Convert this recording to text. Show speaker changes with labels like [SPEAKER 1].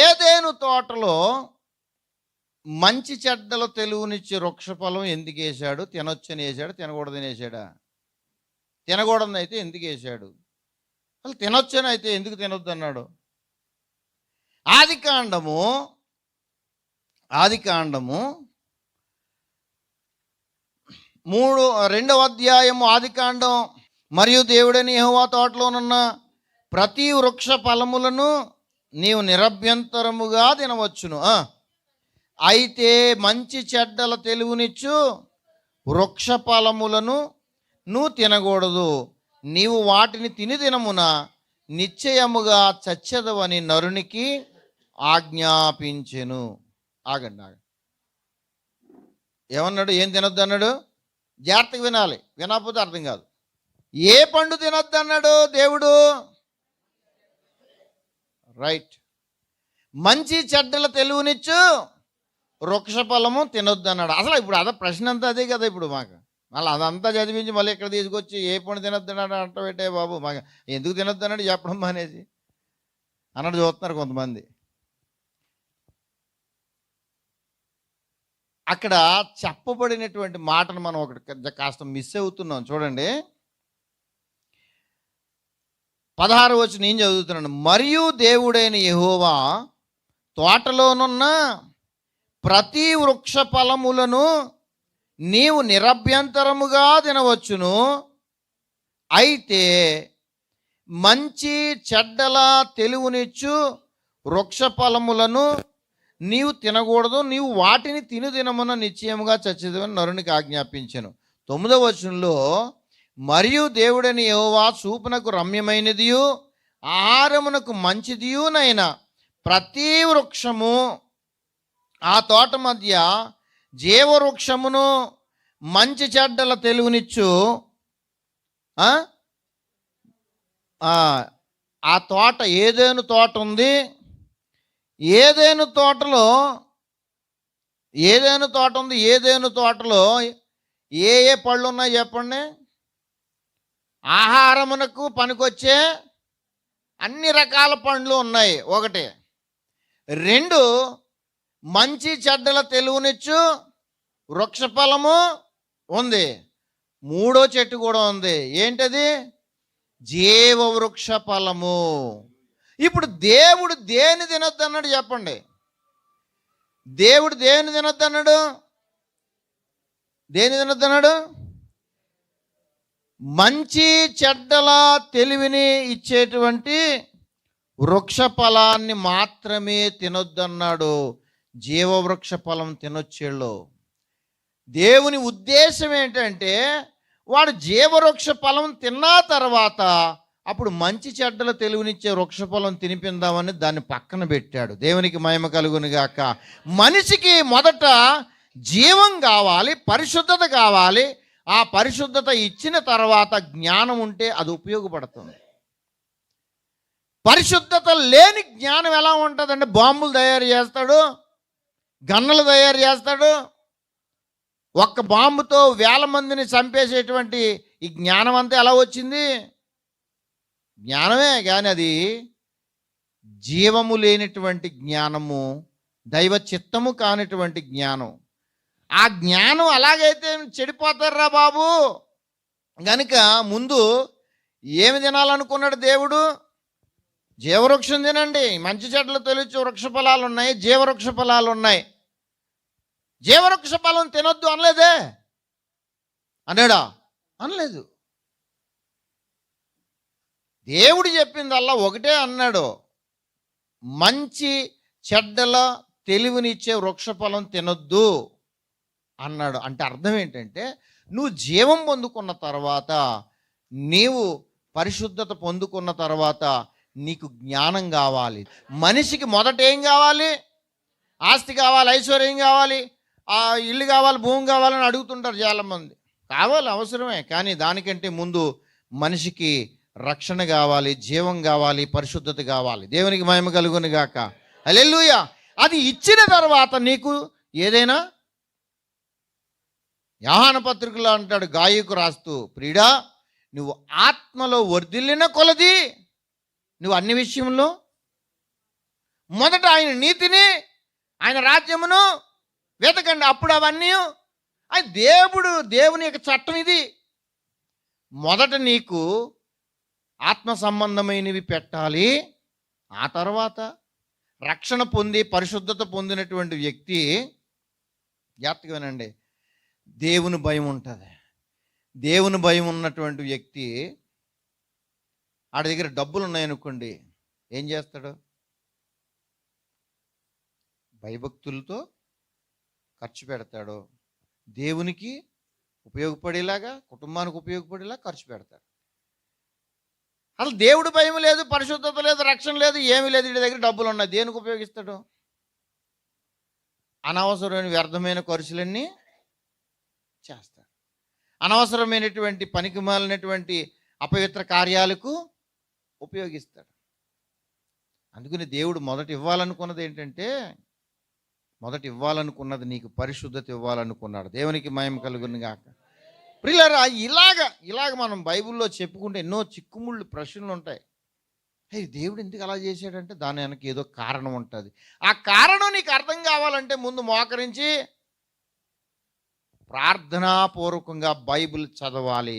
[SPEAKER 1] ఏదెను తోటలో మంచి చెడ్డలు తెలివినిచ్చే వృక్షఫలం ఎందుకు వేశాడు? తినొచ్చని వేశాడు, తినకూడదని వేశాడా? తినకూడదని అయితే ఎందుకు వేశాడు? అసలు తినొచ్చని అయితే ఎందుకు తినొద్దు అన్నాడు? ఆదికాండము 2వ అధ్యాయము ఆదికాండం. మరియు దేవుడని యెహోవా తోటలోనున్న ప్రతి వృక్ష ఫలములను నీవు నిరభ్యంతరముగా తినవచ్చును. అయితే మంచి చెడ్డల తెలివినిచ్చు వృక్ష ఫలములను నువ్వు తినకూడదు. నీవు వాటిని తిని దినమున నిశ్చయముగా చచ్చెదవని నరునికి ఆజ్ఞాపించెను. ఆగండి. ఏమన్నాడు? ఏం తినొద్దు అన్నాడు? జాగ్రత్తగా వినాలి, వినకపోతే అర్థం కాదు. ఏ పండు తినొద్దు అన్నాడు దేవుడు? రైట్. మంచి చెడ్డల తెలివినిచ్చు వృక్ష ఫలము తినొద్దు అన్నాడు. అసలు ఇప్పుడు అదే ప్రశ్న అంతా అదే కదా. ఇప్పుడు మాకు మళ్ళీ అదంతా చదివించి మళ్ళీ ఇక్కడ తీసుకొచ్చి ఏ పండు తినొద్దు అన్నాడు అంట పెట్టే బాబు. మాకు ఎందుకు తినొద్దు అన్నాడు చెప్పడం మానేసి అన్నట్టు చూస్తున్నారు కొంతమంది. అక్కడ చెప్పబడినటువంటి మాటను మనం ఒకటి కాస్త మిస్ అవుతున్నాం. చూడండి, 16వ వచనం నేను చదువుతున్నాను. మరియు దేవుడైన యెహోవా తోటలోనున్న ప్రతి వృక్ష ఫలములను నీవు నిరభ్యంతరముగా తినవచ్చును. అయితే మంచి చెడ్డల తెలివినిచ్చు వృక్ష ఫలములను నీవు తినకూడదు. నీవు వాటిని తినమున నిశ్చయముగా చచ్చేదని నరునికి ఆజ్ఞాపించెను. 9వ వచనంలో మరియు దేవుడని యెహోవా చూపునకు రమ్యమైనదియు ఆహారమునకు మంచిదియునైన ప్రతి వృక్షము ఆ తోట మధ్య జీవవృక్షమును మంచి చెడ్డల తెలివినిచ్చు ఆ తోట ఏదెను తోట ఉంది. ఏదెను తోటలో ఏ పళ్ళు ఉన్నాయి చెప్పండి? ఆహారమునకు పనికొచ్చే అన్ని రకాల పండ్లు ఉన్నాయి. 1. 2, మంచి చెడ్డల తెలివినిచ్చు వృక్షఫలము ఉంది. 3వ చెట్టు కూడా ఉంది. ఏంటది? జీవవృక్ష ఫలము. ఇప్పుడు దేవుడు దేని తినొద్దు అన్నాడు చెప్పండి? దేవుడు దేని తినొద్దు అన్నాడు? దేని తినొద్దు అన్నాడు? మంచి చెడ్డల తెలివిని ఇచ్చేటువంటి వృక్ష ఫలాన్ని మాత్రమే తినొద్దన్నాడు. జీవవృక్ష ఫలం తినొచ్చేళ్ళు. దేవుని ఉద్దేశం ఏంటంటే వాడు జీవవృక్ష ఫలం తిన్నా తర్వాత అప్పుడు మంచి చెడ్డల తెలివినిచ్చే వృక్ష ఫలం తినిపిందామని దాన్ని పక్కన పెట్టాడు. దేవునికి మహిమ కలుగును గాక. మనిషికి మొదట జీవం కావాలి, పరిశుద్ధత కావాలి. ఆ పరిశుద్ధత ఇచ్చిన తర్వాత జ్ఞానం ఉంటే అది ఉపయోగపడుతుంది. పరిశుద్ధత లేని జ్ఞానం ఎలా ఉంటుందంటే బాంబులు తయారు చేస్తాడు, గన్నలు తయారు చేస్తాడు. ఒక్క బాంబుతో 1000 మందిని చంపేసేటువంటి ఈ జ్ఞానం అంతా ఎలా వచ్చింది? జ్ఞానమే కానీ అది జీవము లేనటువంటి జ్ఞానము, దైవ చిత్తము కానిటువంటి జ్ఞానం. ఆ జ్ఞానం అలాగైతే చెడిపోతారా బాబు. కనుక ముందు ఏమి తినాలనుకున్నాడు దేవుడు? జీవవృక్షం తినండి. మంచి చెడ్డలు తెలియచ్చు వృక్ష ఫలాలు ఉన్నాయి, జీవవృక్ష ఫలాలు ఉన్నాయి. జీవవృక్ష ఫలం తినొద్దు అనలేదే? అన్నాడా? అనలేదు. దేవుడు చెప్పిందల్లా ఒకటే అన్నాడు, మంచి చెడ్డల తెలివినిచ్చే వృక్ష ఫలం తినొద్దు అన్నాడు. అంటే అర్థం ఏంటంటే నువ్వు జీవం పొందుకున్న తర్వాత, నీవు పరిశుద్ధత పొందుకున్న తర్వాత నీకు జ్ఞానం కావాలి. మనిషికి మొదట ఏం కావాలి? ఆస్తి కావాలి, ఐశ్వర్యం కావాలి, ఇల్లు కావాలి, భూమి కావాలని అడుగుతుంటారు చాలామంది. కావాలి, అవసరమే. కానీ దానికంటే ముందు మనిషికి రక్షణ కావాలి, జీవం కావాలి, పరిశుద్ధత కావాలి. దేవునికి మహిమ కలుగును గాక. హల్లెలూయా. అది ఇచ్చిన తర్వాత నీకు ఏదైనా, యోహాను పత్రికలో అంటాడు గాయకు రాస్తూ, ప్రియుడా నువ్వు ఆత్మలో వర్ధిల్లిన కొలది నువ్వు అన్ని విషయంలో మొదట ఆయన నీతిని, ఆయన రాజ్యమును వెతకండి, అప్పుడు అవన్నీ. అది దేవుని యొక్క చట్టం ఇది. మొదట నీకు ఆత్మ సంబంధమైనవి పెట్టాలి. ఆ తర్వాత రక్షణ పొంది పరిశుద్ధత పొందినటువంటి వ్యక్తి, జాగ్రత్తగా వినండి, దేవుని భయం ఉంటుంది. దేవుని భయం ఉన్నటువంటి వ్యక్తి, ఆడి దగ్గర డబ్బులు ఉన్నాయనుకోండి, ఏం చేస్తాడు? భయభక్తులతో ఖర్చు పెడతాడు. దేవునికి ఉపయోగపడేలాగా, కుటుంబానికి ఉపయోగపడేలా ఖర్చు పెడతాడు. అసలు దేవుడు భయం లేదు, పరిశుద్ధత లేదు, రక్షణ లేదు, ఏమీ లేదు, వీడి దగ్గర డబ్బులు ఉన్నాయి, దేనికి ఉపయోగిస్తాడు? అనవసరమైన వ్యర్థమైన ఖర్చులన్నీ చేస్తాడు. అనవసరమైనటువంటి పనికి మాలినటువంటి అపవిత్ర కార్యాలకు ఉపయోగిస్తాడు. అందుకని దేవుడు మొదట ఇవ్వాలనుకున్నది నీకు పరిశుద్ధత ఇవ్వాలనుకున్నాడు. దేవునికి మహిమ కలుగును గాక. ప్రియులారా, ఇలాగ మనం బైబిల్లో చెప్పుకుంటే ఎన్నో చిక్కుముళ్ళు ప్రశ్నలు ఉంటాయి. దేవుడు ఎందుకు అలా చేశాడంటే దాని వెనక ఏదో కారణం ఉంటుంది. ఆ కారణం నీకు అర్థం కావాలంటే ముందు మోకరించి ప్రార్థనాపూర్వకంగా బైబిల్ చదవాలి.